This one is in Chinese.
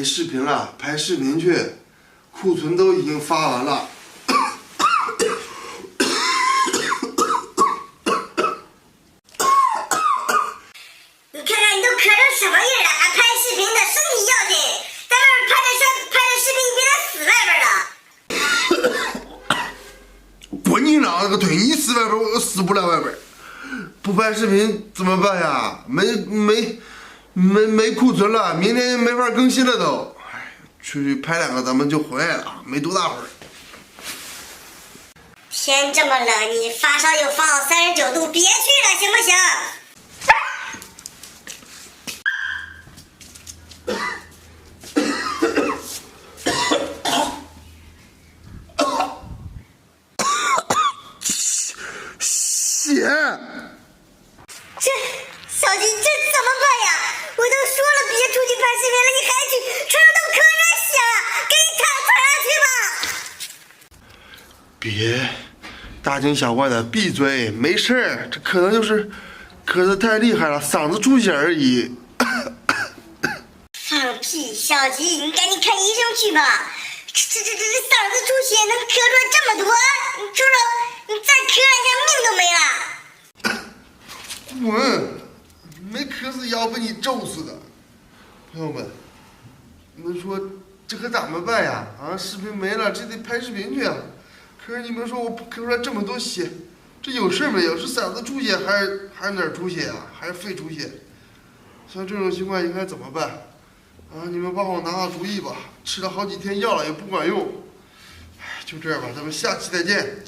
没视频了，拍视频去，库存都已经发完了。你看看你都咳成什么样了，还拍视频呢？身体要紧，在外边拍的视频，别人死外边了。滚你娘了个腿！你死外边，我死不了外边。不拍视频怎么办呀？没库存了，明天没法更新了都。哎，出去拍2个咱们就回来了，没多大会儿。天这么冷，你发烧又发到39度，别去了，行不行？血！这小金，这怎么办呀？我都说了别出去拍视频了，你还去，身上都咳成血了，给你躺上去吧。别大惊小怪的，闭嘴，没事儿，这可能就是咳得太厉害了，嗓子出血而已。放屁，小吉，你赶紧看医生去吧。这嗓子出血能咳出来这么多，你说说，你再咳两下命都没了。滚！没渴死要被你咒死的。朋友们，你们说这可咋么办呀？啊，视频没了，这得拍视频去啊。可是你们说我咳出来这么多血，这有事没有？是嗓子出血还是哪儿出血啊？还是肺出血？像这种情况应该怎么办？啊，你们帮我拿主意吧。吃了好几天药了也不管用。哎，就这样吧，咱们下期再见。